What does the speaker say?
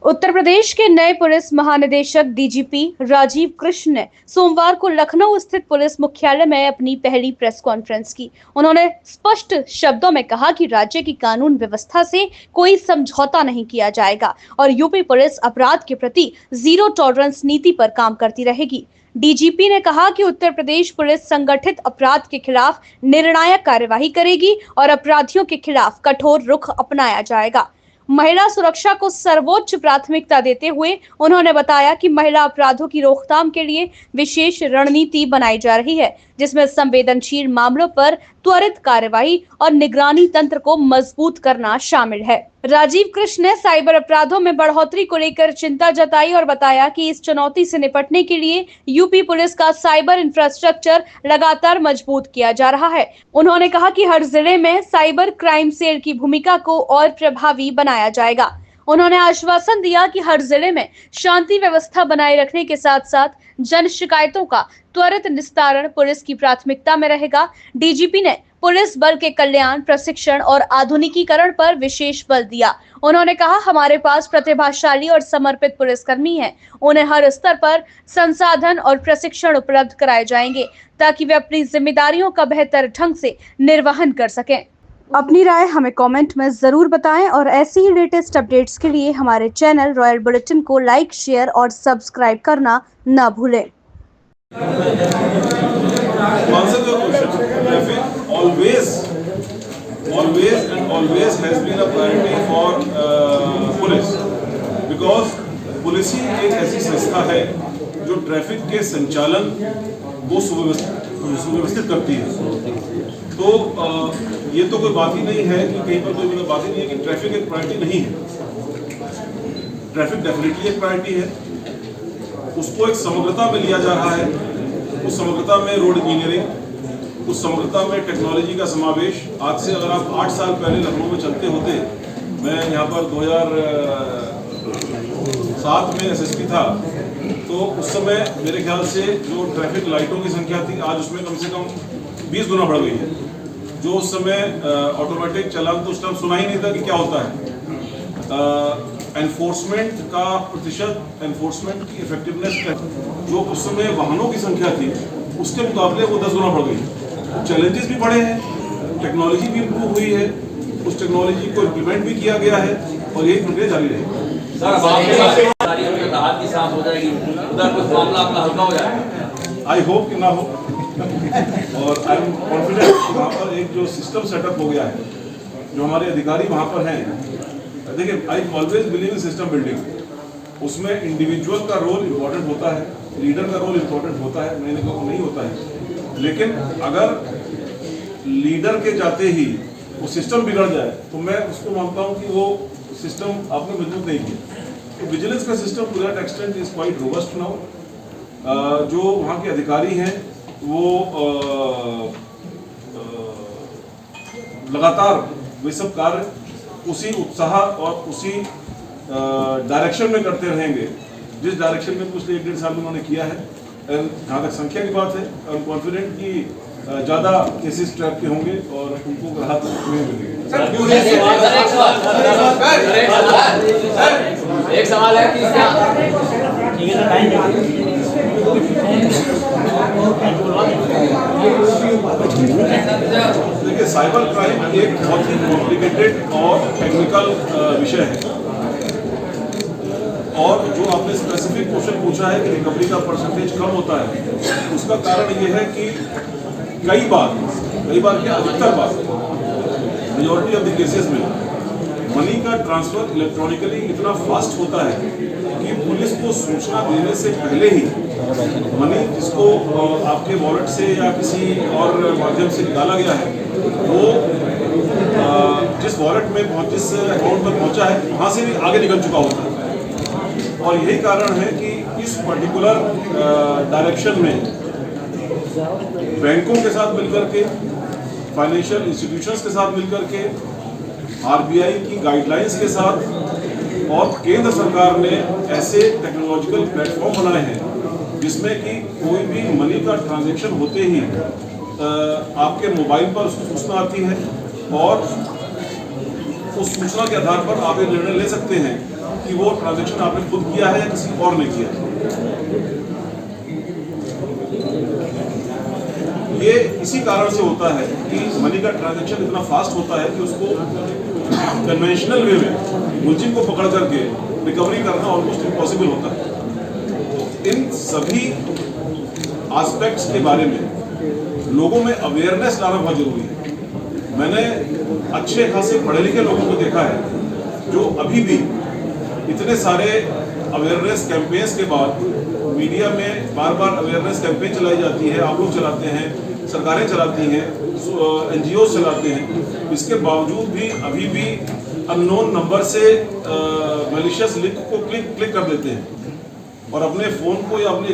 उत्तर प्रदेश के नए पुलिस महानिदेशक डीजीपी राजीव कृष्ण ने सोमवार को लखनऊ स्थित पुलिस मुख्यालय में अपनी पहली प्रेस कॉन्फ्रेंस की। उन्होंने स्पष्ट शब्दों में कहा कि राज्य की कानून व्यवस्था से कोई समझौता नहीं किया जाएगा और यूपी पुलिस अपराध के प्रति जीरो टॉलरेंस नीति पर काम करती रहेगी। डीजीपी ने कहा कि उत्तर प्रदेश पुलिस संगठित अपराध के खिलाफ निर्णायक कार्यवाही करेगी और अपराधियों के खिलाफ कठोर रुख अपनाया जाएगा। महिला सुरक्षा को सर्वोच्च प्राथमिकता देते हुए उन्होंने बताया कि महिला अपराधों की रोकथाम के लिए विशेष रणनीति बनाई जा रही है, जिसमें संवेदनशील मामलों पर त्वरित कार्यवाही और निगरानी तंत्र को मजबूत करना शामिल है। राजीव कृष्ण ने साइबर अपराधों में बढ़ोतरी को लेकर चिंता जताई और बताया कि इस चुनौती से निपटने के लिए यूपी पुलिस का साइबर इंफ्रास्ट्रक्चर लगातार मजबूत किया जा रहा है। उन्होंने कहा कि हर जिले में साइबर क्राइम सेल की भूमिका को और प्रभावी बनाया जाएगा। उन्होंने आश्वासन दिया कि हर जिले में शांति व्यवस्था बनाए रखने के साथ साथ जन शिकायतों का त्वरित निस्तारण पुलिस की प्राथमिकता में रहेगा। डीजीपी ने पुलिस बल के कल्याण, प्रशिक्षण और आधुनिकीकरण पर विशेष बल दिया। उन्होंने कहा, हमारे पास प्रतिभाशाली और समर्पित पुलिसकर्मी हैं। उन्हें हर स्तर पर संसाधन और प्रशिक्षण उपलब्ध कराए जाएंगे ताकि वे अपनी जिम्मेदारियों का बेहतर ढंग से निर्वहन कर सकें। अपनी राय हमें कमेंट में जरूर बताएं और ऐसी ही लेटेस्ट अपडेट्स के लिए हमारे चैनल रॉयल बुलेटिन को लाइक, शेयर और सब्सक्राइब करना न भूलें। Always has been a priority for police because policing एक ऐसी संस्था है जो ट्रैफिक के संचालन को सुव्यवस्थित करती है। तो ये तो कोई बात ही नहीं है कि कहीं पर कोई बात ही नहीं है कि ट्रैफिक एक प्रायोरिटी नहीं है। ट्रैफिक डेफिनेटली एक प्रायोरिटी है, उसको एक समग्रता में लिया जा रहा है। उस समग्रता में रोड इंजीनियरिंग, उस समग्रता में टेक्नोलॉजी का समावेश। आज से अगर आप 8 साल पहले लखनऊ में चलते होते, मैं यहाँ पर 2007 में एसएसपी था, तो उस समय मेरे ख्याल से जो ट्रैफिक लाइटों की संख्या थी आज उसमें कम से कम 20 गुना बढ़ गई है। जो उस समय ऑटोमेटिक चालान तो उस टाइम सुना ही नहीं था कि क्या होता है। एनफोर्समेंट का प्रतिशत, एनफोर्समेंट की इफेक्टिवनेस जो उस समय वाहनों की संख्या थी उसके मुकाबले वो 10 गुना बढ़ गई। चैलेंजेस भी बढ़े हैं, टेक्नोलॉजी भी इम्प्रूव हुई है, उस टेक्नोलॉजी को इम्प्लीमेंट भी किया गया है और यही प्रक्रिया जारी रहेगी। आई होप कि ना हो और आई एम कॉन्फिडेंट कि वहाँ पर एक जो सिस्टम सेटअप हो गया है, जो हमारे अधिकारी वहाँ पर हैं। देखिए, I always believe in system building. उसमें इंडिविजुअल का रोल इम्पोर्टेंट होता है, लीडर का रोल इम्पोर्टेंट होता है, नहीं होता है। लेकिन अगर लीडर के जाते ही वो सिस्टम बिगड़ जाए तो मैं उसको मानता हूँ कि वो सिस्टम आपने मजबूत नहीं किया। तो विजिलेंस का system to that extent is quite robust now. जो वहाँ के अधिकारी हैं वो लगातार वे सब कार्य उसी उत्साह और उसी डायरेक्शन में करते रहेंगे जिस डायरेक्शन में पिछले 1-1.5 साल में उन्होंने किया है। जहाँ तक संख्या की बात है, आई एम कॉन्फिडेंट कि ज़्यादा केसेस ट्रैप के होंगे और उनको राहत नहीं मिलेगी। एक सवाल है कि देखिए, साइबर क्राइम एक बहुत ही कॉम्प्लिकेटेड और टेक्निकल विषय है और जो आपने स्पेसिफिक क्वेश्चन पूछा है कि रिकवरी का परसेंटेज कम होता है, उसका कारण ये है कि कई बार क्या अधिकतर बार मेजॉरिटी ऑफ द केसेस में मनी का ट्रांसफर इलेक्ट्रॉनिकली इतना फास्ट होता है कि पुलिस को सूचना देने से पहले ही मनी जिसको आपके वॉलेट से या किसी और माध्यम से निकाला गया है वो जिस वॉलेट में जिस अकाउंट पर पहुंचा है वहाँ से भी आगे निकल चुका होता है। और यही कारण है कि इस पर्टिकुलर डायरेक्शन में बैंकों के साथ मिलकर के, फाइनेंशियल इंस्टीट्यूशंस के साथ मिलकर के, आरबीआई की गाइडलाइंस के साथ और केंद्र सरकार ने ऐसे टेक्नोलॉजिकल प्लेटफॉर्म बनाए हैं जिसमें कि कोई भी मनी का ट्रांजैक्शन होते ही आपके मोबाइल पर उसकी सूचना आती है और उस सूचना के आधार पर आप ये निर्णय ले सकते हैं कि वो ट्रांजैक्शन आपने खुद किया है या किसी और ने किया है। ये इसी कारण से होता है कि मनी का ट्रांजैक्शन इतना फास्ट होता है कि उसको कन्वेंशनल वे में मुलजिम को पकड़ करके रिकवरी करना ऑलमोस्ट इम्पॉसिबल होता है। तो इन सभी एस्पेक्ट्स के बारे में लोगों में अवेयरनेस लाना बहुत जरूरी है। मैंने अच्छे खासे पढ़े लिखे लोगों को देखा है जो अभी भी इतने सारे अवेयरनेस कैंपेन्स के बाद मीडिया में बार बार अवेयरनेस कैंपेन चलाई जाती है, आप लोग चलाते हैं, सरकारें चलाती हैं, NGO चलाते हैं, इसके बावजूद भी अभी भी अननोन नंबर से मैलिशियस लिंक को क्लिक कर देते हैं और अपने फ़ोन को या अपने